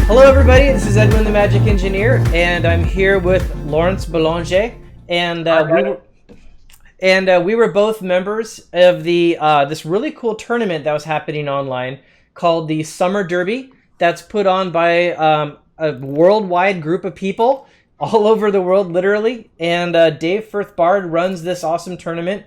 Hello everybody, this is Edwin the Magic Engineer, and I'm here with Laurence Boulanger, and we were both members of the this really cool tournament that was happening online called the Summer Derby. That's put on by a worldwide group of people all over the world, literally. And Dave Firth-Bard runs this awesome tournament.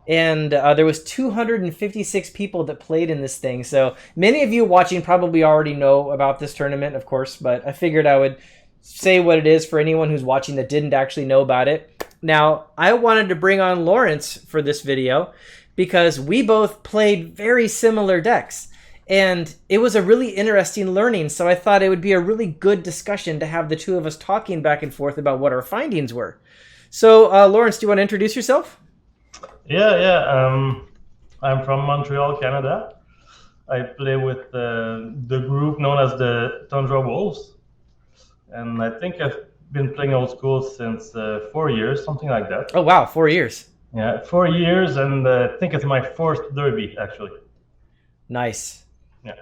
And there was 256 people that played in this thing. So many of you watching probably already know about this tournament, of course, but I figured I would say what it is for anyone who's watching that didn't actually know about it. Now, I wanted to bring on Laurence for this video because we both played very similar decks. And it was a really interesting learning, so I thought it would be a really good discussion to have the two of us talking back and forth about what our findings were. So, Laurence, do you want to introduce yourself? Yeah. I'm from Montreal, Canada. I play with the group known as the Tundra Wolves, and I think I've been playing old school since 4 years, something like that. Oh wow, 4 years. Yeah, 4 years, and I think it's my fourth derby actually. Nice. Yeah.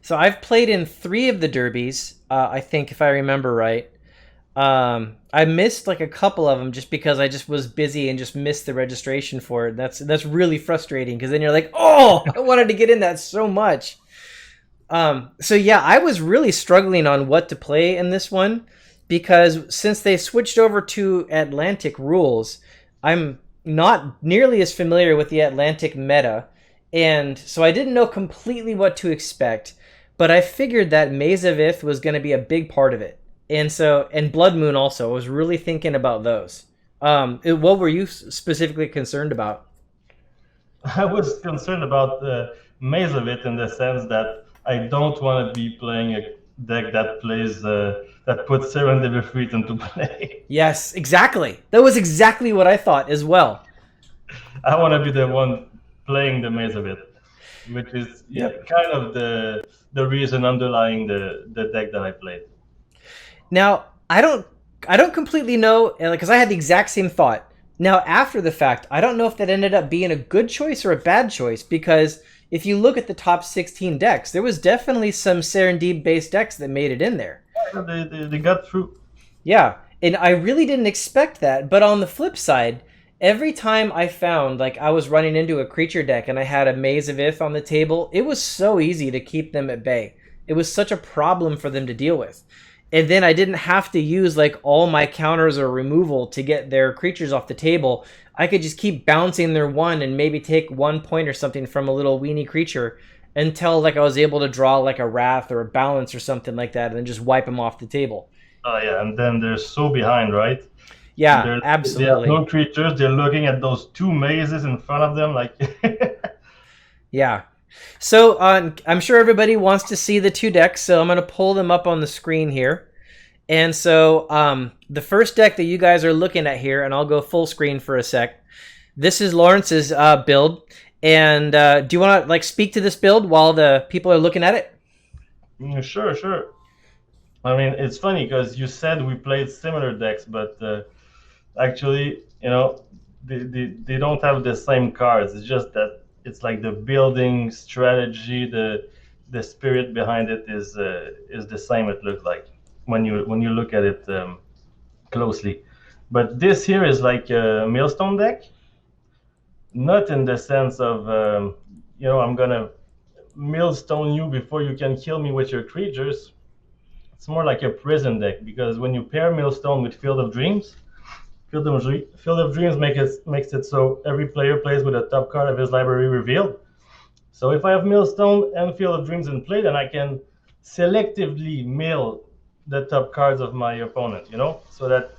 So I've played in 3 of the derbies, I think, if I remember right. I missed like a couple of them just because I just was busy and just missed the registration for it. That's really frustrating because then you're like, oh, I wanted to get in that so much. So yeah, I was really struggling on what to play in this one because since they switched over to Atlantic rules, I'm not nearly as familiar with the Atlantic meta. And so I didn't know completely what to expect, but I figured that Maze of Ith was going to be a big part of it. And Blood Moon also. I was really thinking about those. What were you specifically concerned about? I was concerned about the Maze of Ith in the sense that I don't want to be playing a deck that plays that puts Serendipity into play. Yes, exactly. That was exactly what I thought as well. I want to be the one playing the Maze of Ith, which is kind of the reason underlying the deck that I played. Now, I don't completely know, because I had the exact same thought. Now, after the fact, I don't know if that ended up being a good choice or a bad choice, because if you look at the top 16 decks, there was definitely some Serendip-based decks that made it in there. They got through. Yeah, and I really didn't expect that, but on the flip side, every time I found, like, I was running into a creature deck and I had a Maze of Ith on the table, it was so easy to keep them at bay. It was such a problem for them to deal with. And then I didn't have to use like all my counters or removal to get their creatures off the table. I could just keep bouncing their 1 and maybe take 1 point or something from a little weenie creature until like I was able to draw like a Wrath or a Balance or something like that and then just wipe them off the table. Oh yeah, and then they're so behind, right? Yeah, absolutely. They have no creatures. They're looking at those 2 mazes in front of them like... Yeah. So I'm sure everybody wants to see the 2 decks, so I'm going to pull them up on the screen here. And so the first deck that you guys are looking at here, and I'll go full screen for a sec. This is Laurence's build. And do you want to like speak to this build while the people are looking at it? Sure. I mean, it's funny because you said we played similar decks, but actually, you know, they don't have the same cards. It's just that it's like the building strategy, the spirit behind it is the same. It looks like when you look at it closely. But this here is like a Millstone deck, not in the sense of I'm gonna Millstone you before you can kill me with your creatures. It's more like a prison deck because when you pair Millstone with Field of Dreams, Field of Dreams makes it so every player plays with a top card of his library revealed. So if I have Millstone and Field of Dreams in play, then I can selectively mill the top cards of my opponent, so that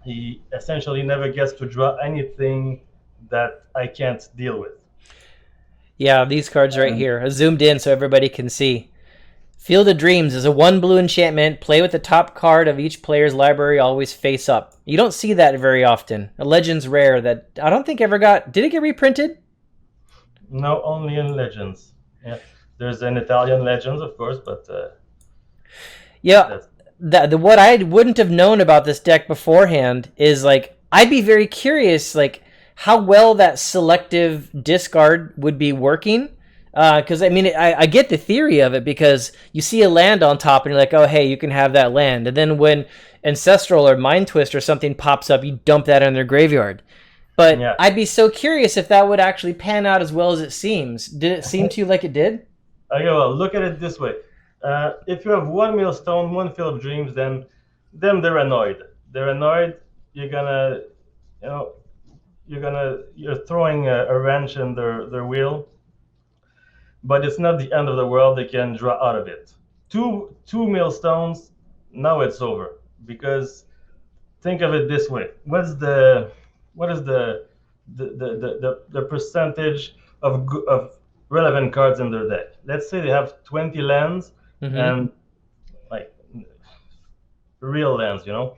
he essentially never gets to draw anything that I can't deal with. Yeah, these cards right here. I zoomed in so everybody can see. Field of Dreams is a 1 blue enchantment. Play with the top card of each player's library always face up. You don't see that very often. A Legend's rare that I don't think ever got... Did it get reprinted? No, only in Legends. Yeah, there's an Italian Legends, of course, but... yeah, what I wouldn't have known about this deck beforehand is, like, I'd be very curious, like, how well that selective discard would be working. Because I mean, I get the theory of it because you see a land on top and you're like, oh, hey, you can have that land. And then when Ancestral or Mind Twist or something pops up, you dump that in their graveyard. But Yeah. I'd be so curious if that would actually pan out as well as it seems. Did it seem to you like it did? Okay, well, look at it this way. If you have one Millstone, one Field of Dreams, then they're annoyed. They're annoyed. You're gonna, you know, you're throwing a wrench in their wheel, but it's not the end of the world. They can draw out of it. Two Millstones, now it's over. Because think of it this way: what is the percentage of relevant cards in their deck? Let's say they have 20 lands Mm-hmm. and like real lands, not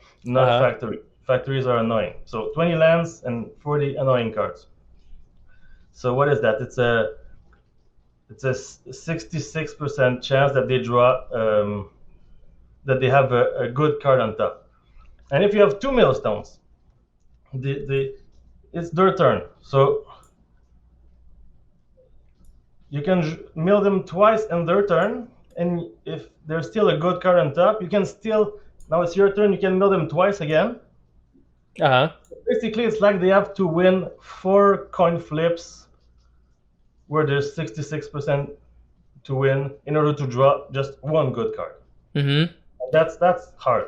Uh-huh. factory. Factories are annoying. So 20 lands and 40 annoying cards. So what is that? It's a 66% chance that they draw that they have a good card on top. And if you have two millstones, it's their turn. So you can mill them twice in their turn, and if there's still a good card on top, you can still, now it's your turn, you can mill them twice again. Uh-huh. Basically, it's like they have to win 4 coin flips where there's 66% to win in order to draw just one good card. Mm-hmm. That's hard.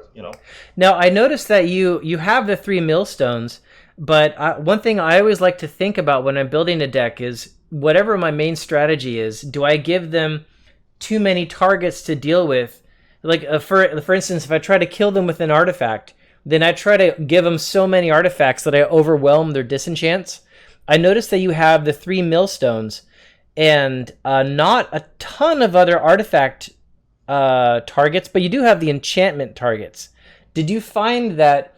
Now, I noticed that you have the 3 millstones, but one thing I always like to think about when I'm building a deck is whatever my main strategy is, do I give them too many targets to deal with? Like, for instance, if I try to kill them with an artifact, then I try to give them so many artifacts that I overwhelm their disenchants. I noticed that you have the 3 millstones and not a ton of other artifact targets, but you do have the enchantment targets. Did you find that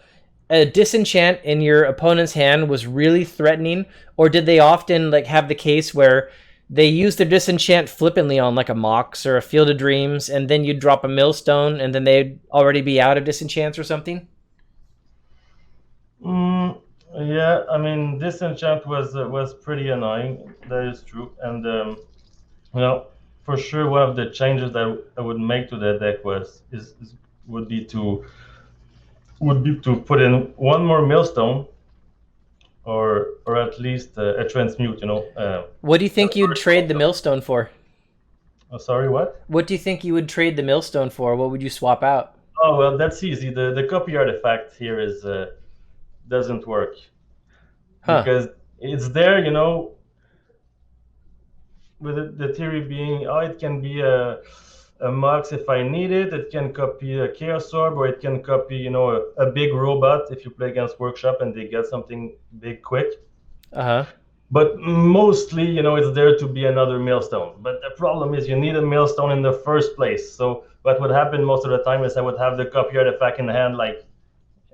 a disenchant in your opponent's hand was really threatening, or did they often like have the case where they use their disenchant flippantly on like a Mox or a Field of Dreams, and then you drop a Millstone, and then they'd already be out of disenchants or something? Mm, yeah, I mean, disenchant was pretty annoying. That is true, and for sure, one of the changes that I would make to the deck would be to put in one more millstone, or at least a transmute. What do you think you'd trade the Millstone for? Oh, sorry, what? What do you think you would trade the Millstone for? What would you swap out? Oh well, that's easy. The copy artifact here is doesn't work Huh. because it's there. With the theory being, oh, it can be a Mox if I need it. It can copy a Chaos Orb, or it can copy, a big robot if you play against Workshop and they get something big quick. Uh-huh. But mostly, it's there to be another millstone. But the problem is you need a millstone in the first place. So what would happen most of the time is I would have the copy artifact in hand,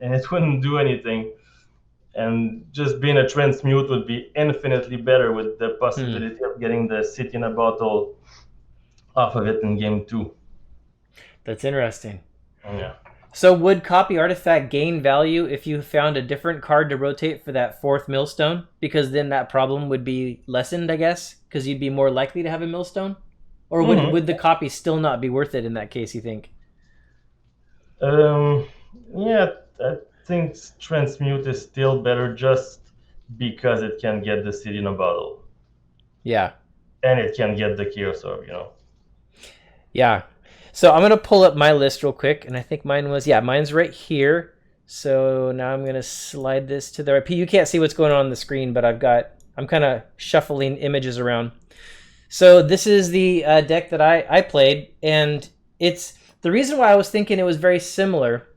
and it wouldn't do anything. And just being a transmute would be infinitely better with the Hmm. possibility of getting the city in a bottle off of it in game 2. That's interesting. Yeah. So would copy artifact gain value if you found a different card to rotate for that 4th millstone? Because then that problem would be lessened, I guess, because you'd be more likely to have a millstone? Or would the copy still not be worth it in that case, you think? Um, yeah, I think transmute is still better just because it can get the city in a bottle Yeah. and it can get the Chaos Orb. Yeah. So I'm going to pull up my list real quick, and I think mine's right here. So now I'm going to slide this to the right. You can't see what's going on the screen, but I'm kind of shuffling images around. So this is the deck that I played, and it's the reason why I was thinking it was very similar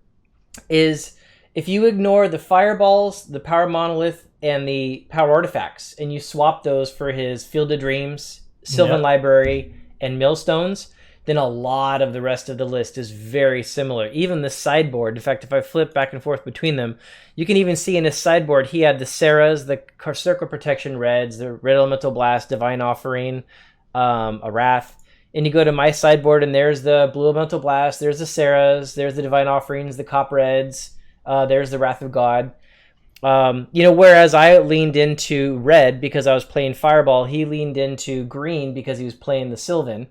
is if you ignore the fireballs, the power monolith, and the power artifacts, and you swap those for his Field of Dreams, Sylvan Yeah. Library, and Millstones, then a lot of the rest of the list is very similar. Even the sideboard. In fact, if I flip back and forth between them, you can even see in his sideboard he had the Sarahs, the Circle Protection Reds, the Red Elemental Blast, Divine Offering, a Wrath. And you go to my sideboard, and there's the Blue Elemental Blast, there's the Sarahs, there's the Divine Offerings, the Cop Reds, there's the Wrath of God. Whereas I leaned into red because I was playing Fireball, he leaned into green because he was playing the Sylvan.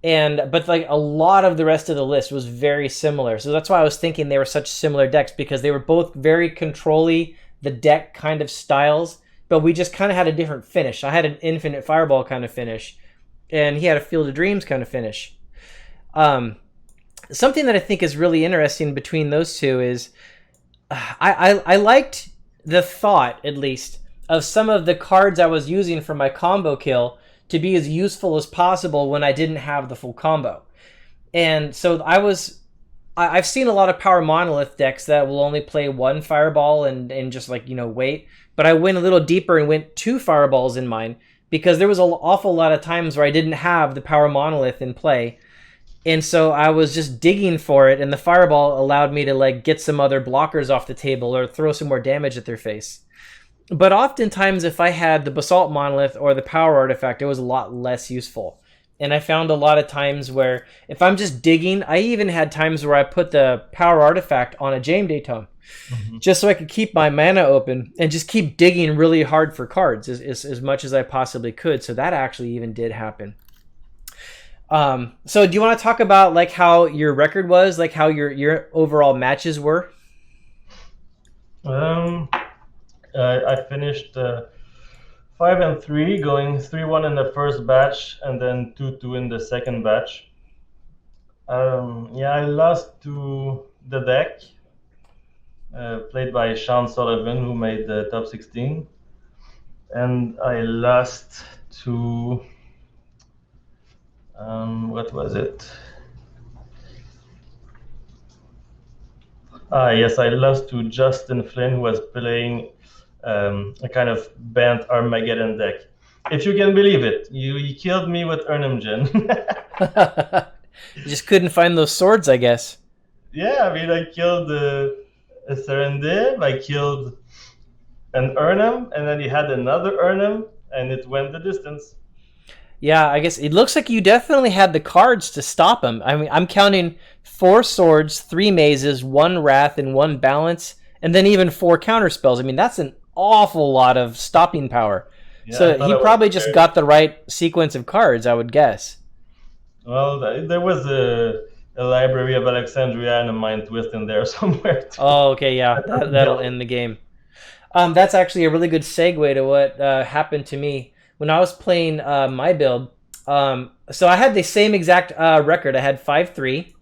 But like a lot of the rest of the list was very similar. So that's why I was thinking they were such similar decks, because they were both very control-y, the deck kind of styles, but we just kind of had a different finish. I had an Infinite Fireball kind of finish, and he had a Field of Dreams kind of finish. Something that I think is really interesting between those two is I liked the thought, at least, of some of the cards I was using for my combo kill to be as useful as possible when I didn't have the full combo. And so I've seen a lot of power Monolith decks that will only play one Fireball and just like, wait. But I went a little deeper and went 2 Fireballs in mine because there was an awful lot of times where I didn't have the power Monolith in play. And so I was just digging for it, and the Fireball allowed me to like get some other blockers off the table or throw some more damage at their face. But oftentimes, if I had the Basalt Monolith or the Power Artifact, it was a lot less useful. And I found a lot of times where if I'm just digging, I even had times where I put the Power Artifact on a Jame Tome, just so I could keep my mana open and just keep digging really hard for cards as much as I possibly could. So that actually even did happen. So do you want to talk about like how your record was, like how your overall matches were? I finished 5-3, going 3-1 in the first batch and then 2-2 in the second batch. I lost to the deck played by Sean Sullivan, who made the top 16, and I lost to what was it? Yes, I lost to Justin Flynn, who was playing a kind of bent Armageddon deck. If you can believe it, he killed me with Urnimgen. You just couldn't find those swords, I guess. Yeah, I mean, I killed a Serendib, I killed an Urnum, and then he had another Urnum, and it went the distance. Yeah, I guess it looks like you definitely had the cards to stop him. I mean, I'm counting 4 swords, 3 mazes, 1 wrath, and 1 balance, and then even 4 counter spells. I mean, that's an awful lot of stopping power. Yeah, so he probably just got the right sequence of cards, I would guess. Well, there was a Library of Alexandria and a Mind Twist in there somewhere, too. Oh, okay, yeah, that'll end the game. That's actually a really good segue to what happened to me when I was playing my build. So I had the same exact record. I had 5-3.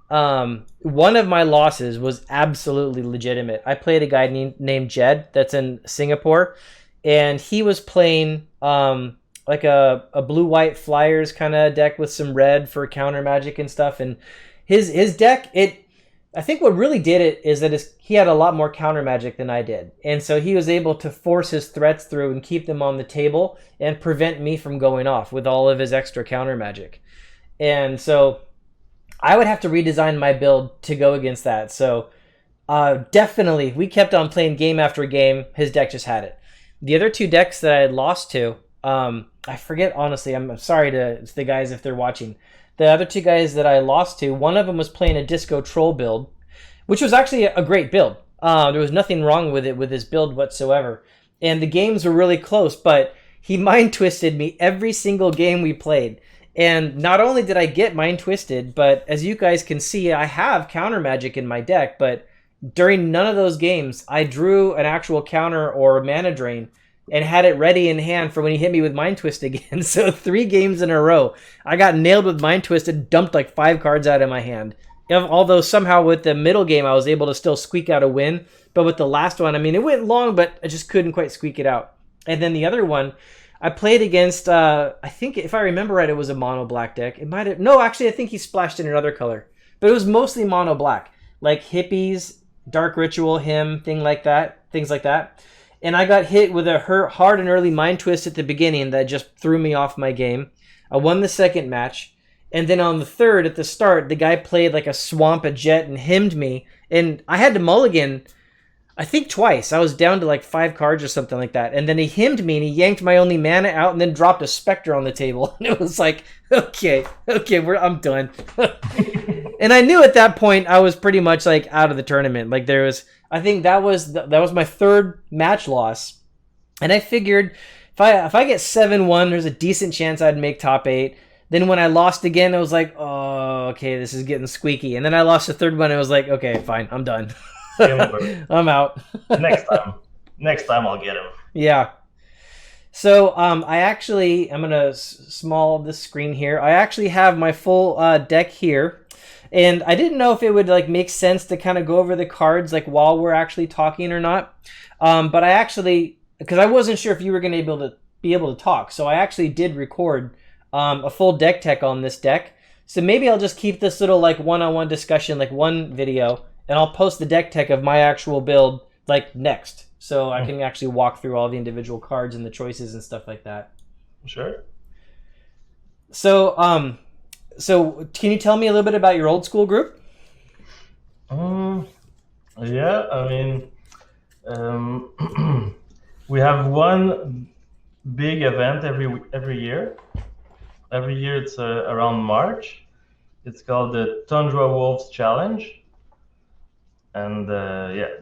One of my losses was absolutely legitimate. I played a guy named Jed that's in Singapore, and he was playing like a blue-white Flyers kind of deck with some red for counter magic and stuff. And his deck, I think what really did it is that he had a lot more counter magic than I did. And so he was able to force his threats through and keep them on the table and prevent me from going off with all of his extra counter magic. And so I would have to redesign my build to go against that. So definitely, we kept on playing game after game. His deck just had it. The other 2 decks that I had lost to, I forget, honestly. I'm sorry to the guys if they're watching. The other 2 guys that I lost to, one of them was playing a Disco Troll build, which was actually a great build. There was nothing wrong with it, with his build whatsoever. And the games were really close, but he mind twisted me every single game we played. And not only did I get mind twisted, but as you guys can see, I have counter magic in my deck, but during none of those games, I drew an actual counter or a mana drain and had it ready in hand for when he hit me with Mind Twist again. So 3 games in a row, I got nailed with Mind Twist and dumped like 5 cards out of my hand. Although somehow with the middle game, I was able to still squeak out a win. But with the last one, I mean, it went long, but I just couldn't quite squeak it out. And then the other one, I played against, I think if I remember right, it was a mono black deck. It might have, no, actually, I think he splashed in another color. But it was mostly mono black, like Hippies, Dark Ritual, Hymn, things like that. And I got hit with a hard and early Mind Twist at the beginning that just threw me off my game. I won the second match. And then on the third, at the start, the guy played like a Swamp, a Jet, and hymned me. And I had to mulligan, I think twice. I was down to like 5 cards or something like that. And then he hymned me and he yanked my only mana out and then dropped a Spectre on the table. And it was like, okay, I'm done. And I knew at that point I was pretty much like out of the tournament. Like I think that was my third match loss, and I figured if I get 7-1, there's a decent chance I'd make top 8. Then when I lost again, I was like, oh, okay, this is getting squeaky. And then I lost the third one. I was like, okay, fine, I'm done. I'm out. Next time I'll get him. Yeah. So I'm gonna small this screen here. I actually have my full deck here, and I didn't know if it would like make sense to kind of go over the cards like while we're actually talking or not. But I actually, because I wasn't sure if you were gonna be able to talk, so I actually did record a full deck tech on this deck. So maybe I'll just keep this little like one-on-one discussion, like one video, and I'll post the deck tech of my actual build like next. So I can actually walk through all the individual cards and the choices and stuff like that. Sure. So, so can you tell me a little bit about your old school group? Yeah, I mean, we have one big event every year. Every year it's around March. It's called the Tundra Wolves Challenge. And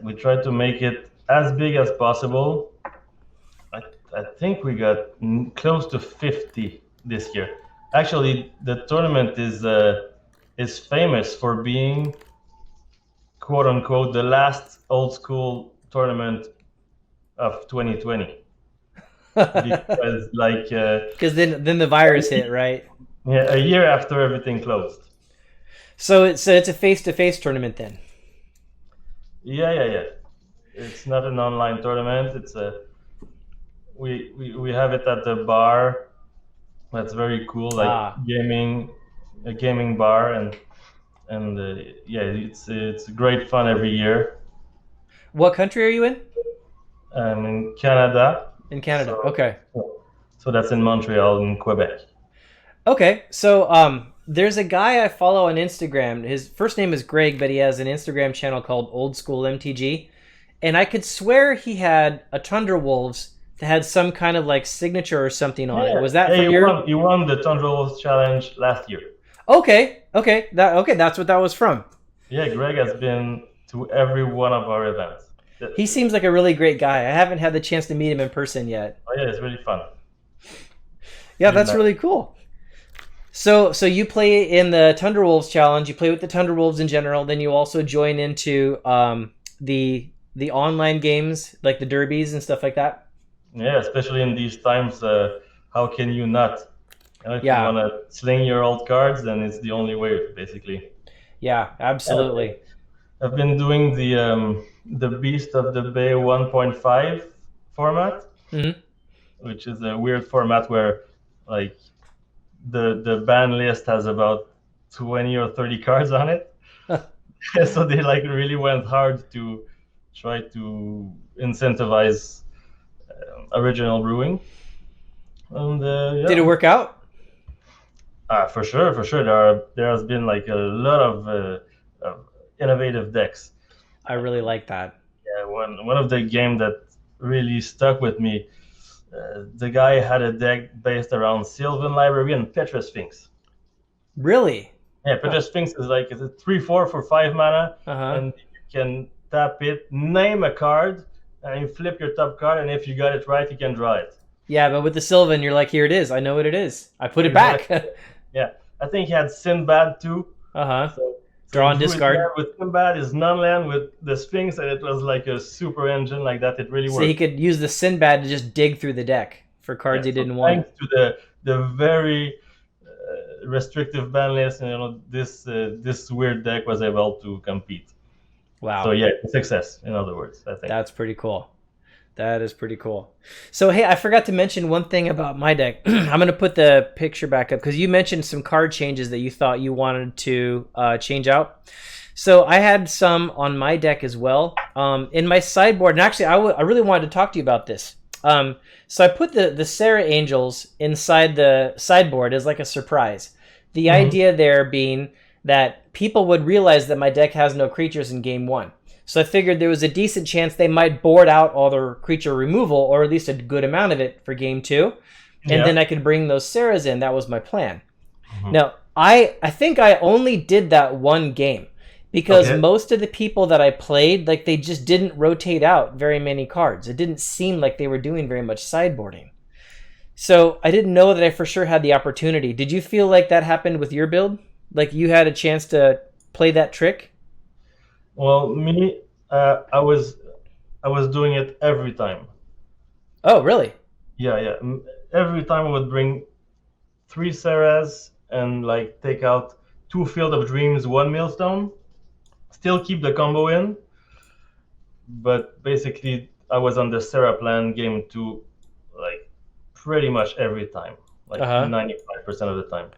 we try to make it as big as possible. I think we got close to 50 this year. Actually, the tournament is famous for being, quote unquote, the last old school tournament of 2020. Because then the virus hit, right? Yeah, a year after everything closed. So it's a face-to-face tournament then. Yeah. It's not an online tournament. It's we have it at the bar. That's very cool, like a gaming bar, and it's great fun every year. What country are you in? I'm in Canada. In Canada, so, okay. So that's in Montreal, in Quebec. Okay, so there's a guy I follow on Instagram. His first name is Greg, but he has an Instagram channel called Old School MTG. And I could swear he had a Tundra Wolves that had some kind of like signature or something on it. Was that from your... You won the Tundra Wolves Challenge last year. Okay, that's what that was from. Yeah, Greg has been to every one of our events. He seems like a really great guy. I haven't had the chance to meet him in person yet. Oh yeah, it's really fun. Yeah, that's really cool. So you play in the Tundra Wolves Challenge. You play with the Tundra Wolves in general. Then you also join into the online games, like the derbies and stuff like that. Yeah, especially in these times, how can you not? If you want to sling your old cards, then it's the only way, basically. Yeah, absolutely. I've been doing the Beast of the Bay 1.5 format, which is a weird format where like the ban list has about 20 or 30 cards on it. So they like really went hard to try to incentivize original brewing. And did it work out? For sure. There has been like a lot of innovative decks. I really like that. Yeah, one of the game that really stuck with me. The guy had a deck based around Sylvan Library and Petra Sphinx. Really? Yeah, Petra Sphinx is like it's a 3/4 for 5 mana, and you can tap it, name a card, and you flip your top card, and if you got it right, you can draw it. Yeah, but with the Sylvan, you're like, here it is. I know what it is. I put it back. Yeah, I think he had Sinbad too. So draw and discard. With Sinbad is non-land with the Sphinx, and it was like a super engine like that. It really worked. So he could use the Sinbad to just dig through the deck for cards he didn't want. Thanks to the very restrictive ban list, and this weird deck was able to compete. Wow. So yeah, success. In other words, I think that's pretty cool. That is pretty cool. So hey, I forgot to mention one thing about my deck. I'm going to put the picture back up because you mentioned some card changes that you thought you wanted to change out. So I had some on my deck as well. In my sideboard, and actually I really wanted to talk to you about this. So I put the Sarah Angels inside the sideboard as like a surprise. The idea there being that people would realize that my deck has no creatures in game 1. So I figured there was a decent chance they might board out all their creature removal, or at least a good amount of it for game 2. And then I could bring those Sarahs in. That was my plan. Now, I think I only did that one game because Okay. most of the people that I played, like they just didn't rotate out very many cards. It didn't seem like they were doing very much sideboarding. So I didn't know that I for sure had the opportunity. Did you feel like that happened with your build? Like you had a chance to play that trick? Well, me, I was doing it every time. Oh, really? Yeah, yeah. Every time I would bring three Sarahs and like take out two Field of Dreams, one Millstone, still keep the combo in, but basically I was on the Sarah plan game two, like pretty much every time, like Uh-huh. 95% of the time,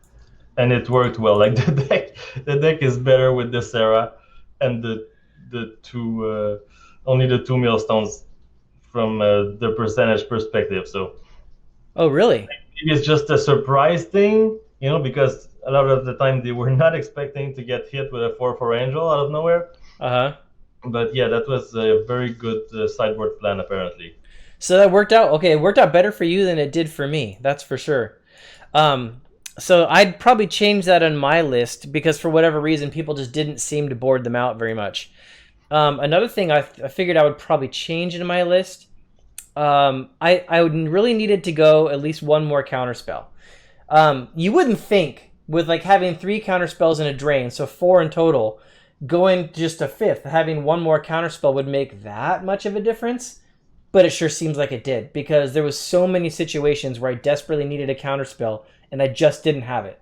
and it worked well. Like the deck is better with the Sarah and the two only the two Millstones from the percentage perspective. So Oh, really? maybe it's just a surprise thing, because a lot of the time they were not expecting to get hit with a 4/4 angel out of nowhere. Uh-huh. But yeah, that was a very good sideboard plan, apparently. So that worked out. Okay, it worked out better for you than it did for me. That's for sure. Um, so I'd probably change that on my list because for whatever reason, people just didn't seem to board them out very much. Another thing I figured I would probably change in my list. I would really needed to go at least one more counter spell. You wouldn't think with like having three counter spells in a drain, so four in total, going just a fifth, having one more counter spell would make that much of a difference. But it sure seems like it did because there was so many situations where I desperately needed a counter spell and I just didn't have it.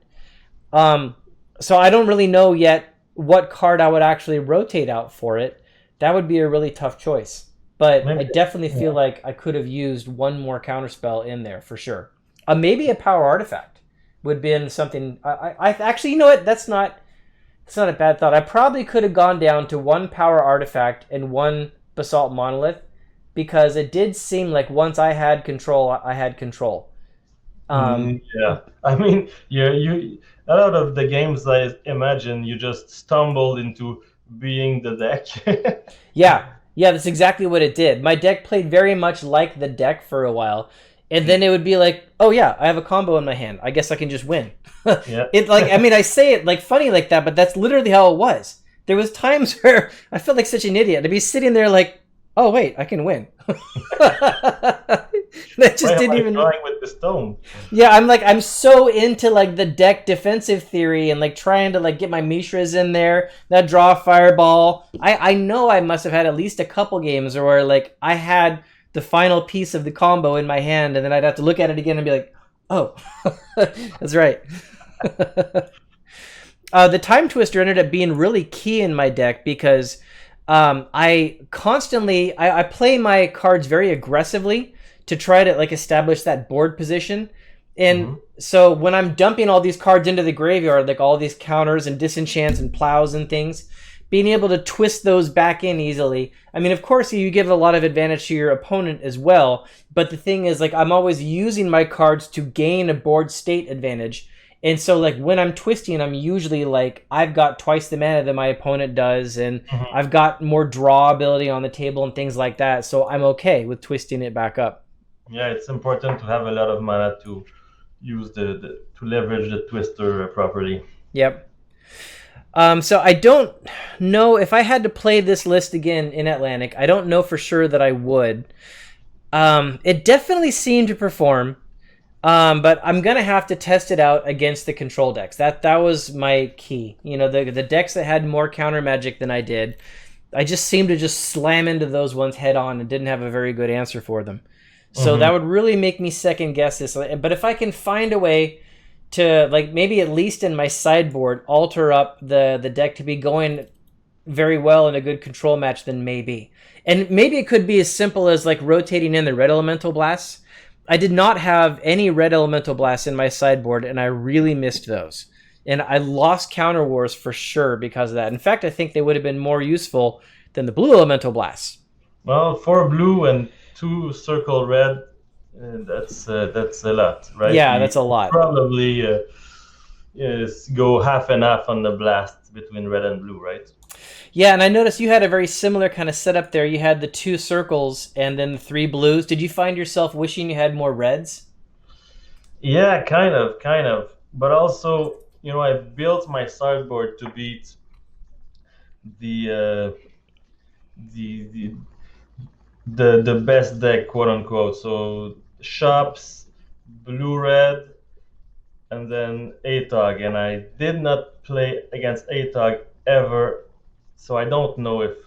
Um, so I don't really know yet what card I would actually rotate out for it. That would be a really tough choice. But I Maybe, definitely feel yeah. like I could have used one more counterspell in there for sure. Maybe a power artifact would have been something. I actually, you know what? That's not a bad thought. I probably could have gone down to one power artifact and one basalt monolith because it did seem like once I had control, I had control. Um, Yeah. I mean, you a lot of the games I imagine you just stumbled into being the deck. Yeah, yeah, that's exactly what it did. My deck played very much like the deck for a while, and then it would be like, oh yeah, I have a combo in my hand. I guess I can just win. Yeah. It like I mean I say it like funny like that, but that's literally how it was. There was times where I felt like such an idiot to be sitting there like, oh wait, I can win. That Why just am didn't I even. drawing with the stone? Yeah, I'm so into like the deck defensive theory and like trying to like get my Mishras in there, that draw fireball. I know I must have had at least a couple games where like I had the final piece of the combo in my hand and then I'd have to look at it again and be like, oh, that's right. The time twister ended up being really key in my deck because I play my cards very aggressively to try to like establish that board position. And Hmm. so when I'm dumping all these cards into the graveyard, like all these counters and disenchants and plows and things, being able to twist those back in easily. I mean, of course, you give a lot of advantage to your opponent as well. But the thing is, like, I'm always using my cards to gain a board state advantage. And so, like, when I'm twisting, I'm usually like, I've got twice the mana that my opponent does, and Hmm. I've got more draw ability on the table and things like that. So I'm okay with twisting it back up. Yeah, it's important to have a lot of mana to use to leverage the twister properly. Yep. So I don't know if I had to play this list again in Atlantic. I don't know for sure that I would. It definitely seemed to perform, but I'm gonna have to test it out against the control decks. That was my key. You know, the decks that had more counter magic than I did. I just seemed to just slam into those ones head on and didn't have a very good answer for them. So that Hmm. would really make me second guess this. But if I can find a way to like maybe at least in my sideboard alter up the deck to be going very well in a good control match, then maybe. And maybe it could be as simple as like rotating in the red elemental blasts. I did not have any red elemental blasts in my sideboard, and I really missed those. And I lost counter wars for sure because of that. In fact, I think they would have been more useful than the blue elemental blasts. Well, four blue and two circle red, that's a lot, right? Yeah, You that's a lot. probably yes, go half and half on the blast between red and blue, right? Yeah, and I noticed you had a very similar kind of setup there. You had the two circles and then the three blues. Did you find yourself wishing you had more reds? Yeah, kind of, kind of. But also, I built my sideboard to beat the the the the best deck, quote unquote. So shops, blue red, and then ATOG, and I did not play against ATOG ever, so I don't know if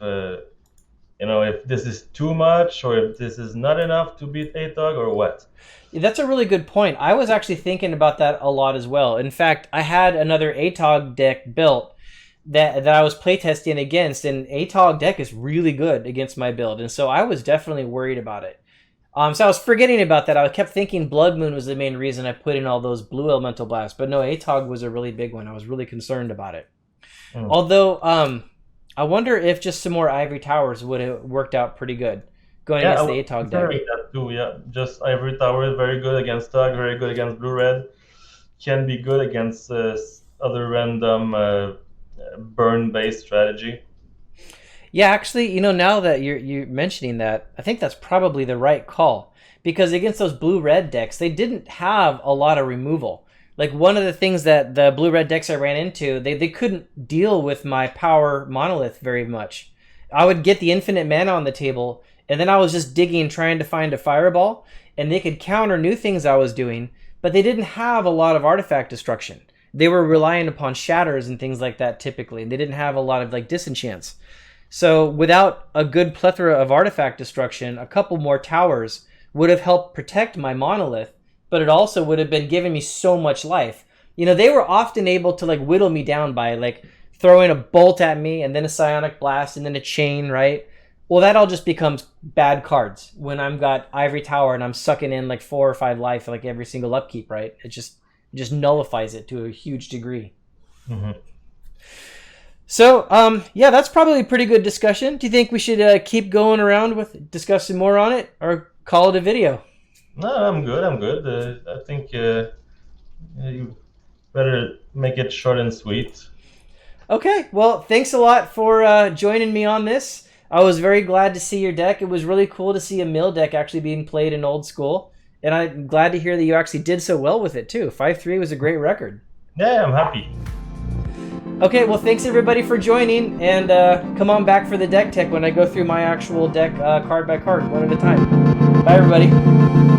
this is too much or if this is not enough to beat ATOG or what. That's a really good point. I was actually thinking about that a lot as well. In fact, I had another ATOG deck built that I was playtesting against, and ATOG deck is really good against my build, and so I was definitely worried about it. So I was forgetting about that. I kept thinking Blood Moon was the main reason I put in all those blue elemental blasts, but no, ATOG was a really big one. I was really concerned about it. Although, I wonder if just some more Ivory Towers would have worked out pretty good going against the ATOG deck. That too, yeah. Just Ivory Tower is very good against Tog, very good against Blue Red. Can be good against other random burn-based strategy. Yeah, actually, now that you're mentioning that, I think that's probably the right call. Because against those blue-red decks, they didn't have a lot of removal. Like, one of the things that the blue-red decks I ran into, they couldn't deal with my power Monolith very much. I would get the infinite mana on the table, and then I was just digging trying to find a fireball, and they could counter new things I was doing, but they didn't have a lot of artifact destruction. They were relying upon shatters and things like that typically, and they didn't have a lot of disenchants. So without a good plethora of artifact destruction, a couple more towers would have helped protect my Monolith, but it also would have been giving me so much life. They were often able to whittle me down by throwing a bolt at me and then a psionic blast and then a chain, right? Well, that all just becomes bad cards when I've got Ivory Tower and I'm sucking in 4 or 5 life every single upkeep, right? It just nullifies it to a huge degree. Mm-hmm. So, yeah, that's probably a pretty good discussion. Do you think we should keep going around with discussing more on it or call it a video? No, I'm good. I think you better make it short and sweet. Okay, well, thanks a lot for joining me on this. I was very glad to see your deck. It was really cool to see a mill deck actually being played in old school. And I'm glad to hear that you actually did so well with it, too. 5-3 was a great record. Yeah, I'm happy. Okay, well, thanks everybody for joining, and come on back for the deck tech when I go through my actual deck card by card, one at a time. Bye, everybody.